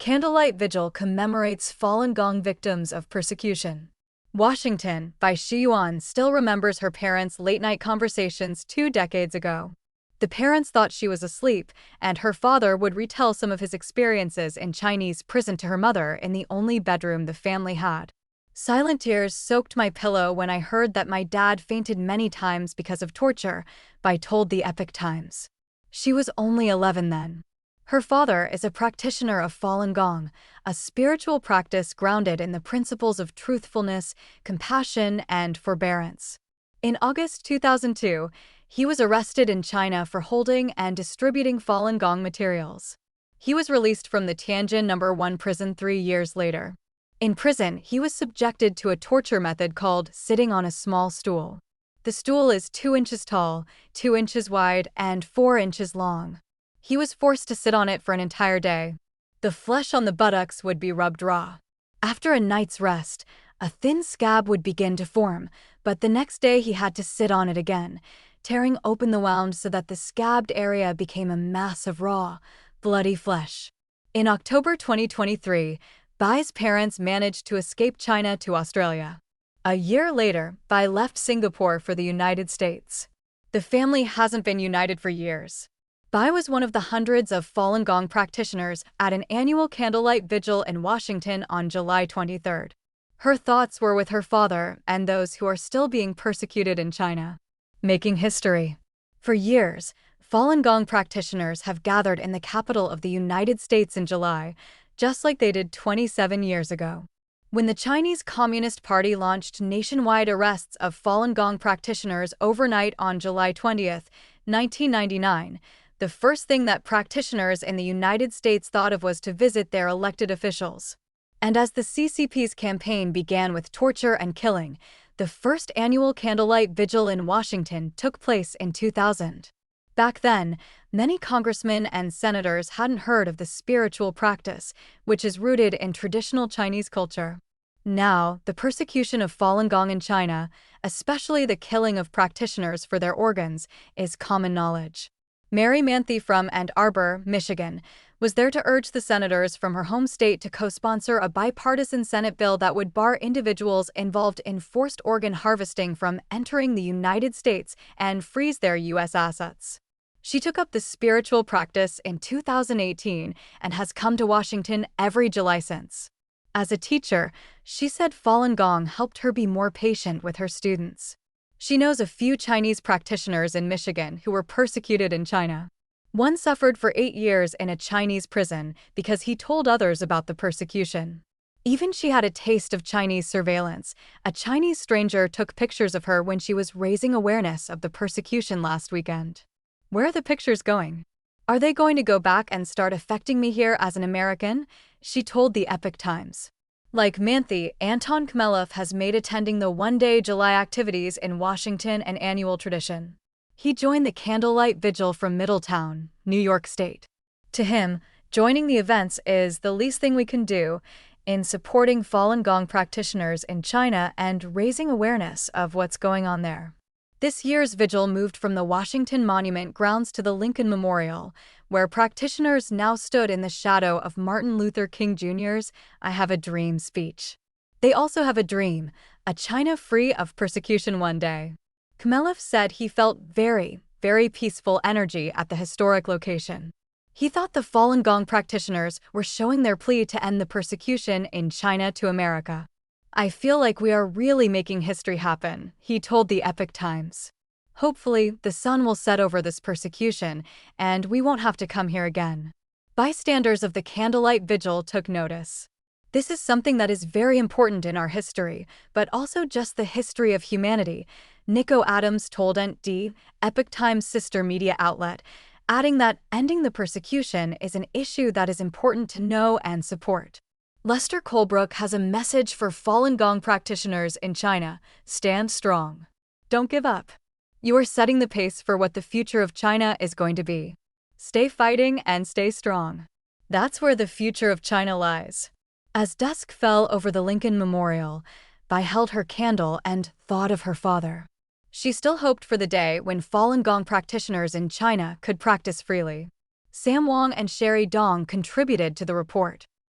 Candlelight Vigil commemorates fallen Gong victims of persecution. Washington, by Shi Yuan, still remembers her parents' late-night conversations 2 decades ago. The parents thought she was asleep, and her father would retell some of his experiences in Chinese prison to her mother in the only bedroom the family had. Silent tears soaked my pillow when I heard that my dad fainted many times because of torture, Bai told the Epoch Times. She was only 11 then. Her father is a practitioner of Falun Gong, a spiritual practice grounded in the principles of truthfulness, compassion, and forbearance. In August 2002, he was arrested in China for holding and distributing Falun Gong materials. He was released from the Tianjin No. 1 prison 3 years later. In prison, he was subjected to a torture method called sitting on a small stool. The stool is 2 inches tall, 2 inches wide, and 4 inches long. He was forced to sit on it for an entire day. The flesh on the buttocks would be rubbed raw. After a night's rest, a thin scab would begin to form, but the next day he had to sit on it again, tearing open the wound so that the scabbed area became a mass of raw, bloody flesh. In October 2023, Bai's parents managed to escape China to Australia. A year later, Bai left Singapore for the United States. The family hasn't been united for years. Bai was one of the hundreds of Falun Gong practitioners at an annual Candlelight Vigil in Washington on July 23. Her thoughts were with her father and those who are still being persecuted in China. Making history. For years, Falun Gong practitioners have gathered in the capital of the United States in July, just like they did 27 years ago. When the Chinese Communist Party launched nationwide arrests of Falun Gong practitioners overnight on July 20, 1999, the first thing that practitioners in the United States thought of was to visit their elected officials. And as the CCP's campaign began with torture and killing, the first annual Candlelight Vigil in Washington took place in 2000. Back then, many congressmen and senators hadn't heard of the spiritual practice, which is rooted in traditional Chinese culture. Now, the persecution of Falun Gong in China, especially the killing of practitioners for their organs, is common knowledge. Mary Manthe from Ann Arbor, Michigan, was there to urge the senators from her home state to co-sponsor a bipartisan Senate bill that would bar individuals involved in forced organ harvesting from entering the United States and freeze their U.S. assets. She took up the spiritual practice in 2018 and has come to Washington every July since. As a teacher, she said Falun Gong helped her be more patient with her students. She knows a few Chinese practitioners in Michigan who were persecuted in China. One suffered for 8 years in a Chinese prison because he told others about the persecution. Even she had a taste of Chinese surveillance. A Chinese stranger took pictures of her when she was raising awareness of the persecution last weekend. Where are the pictures going? Are they going to go back and start affecting me here as an American? She told the Epoch Times. Like Manthe, Anton Khmelov has made attending the one-day July activities in Washington an annual tradition. He joined the Candlelight Vigil from Middletown, New York State. To him, joining the events is the least thing we can do in supporting Falun Gong practitioners in China and raising awareness of what's going on there. This year's vigil moved from the Washington Monument grounds to the Lincoln Memorial, where practitioners now stood in the shadow of Martin Luther King Jr.'s "I Have a Dream" speech. They also have a dream, a China free of persecution one day. Khmelov said he felt very peaceful energy at the historic location. He thought the Falun Gong practitioners were showing their plea to end the persecution in China to America. "I feel like we are really making history happen," he told the Epoch Times. "Hopefully, the sun will set over this persecution, and we won't have to come here again." Bystanders of the Candlelight Vigil took notice. "This is something that is very important in our history, but also just the history of humanity," Nico Adams told ND, Epoch Times' sister media outlet, adding that ending the persecution is an issue that is important to know and support. Lester Colebrook has a message for Falun Gong practitioners in China: stand strong. Don't give up. You are setting the pace for what the future of China is going to be. Stay fighting and stay strong. That's where the future of China lies. As dusk fell over the Lincoln Memorial, Bai held her candle and thought of her father. She still hoped for the day when Falun Gong practitioners in China could practice freely. Sam Wong and Sherry Dong contributed to the report.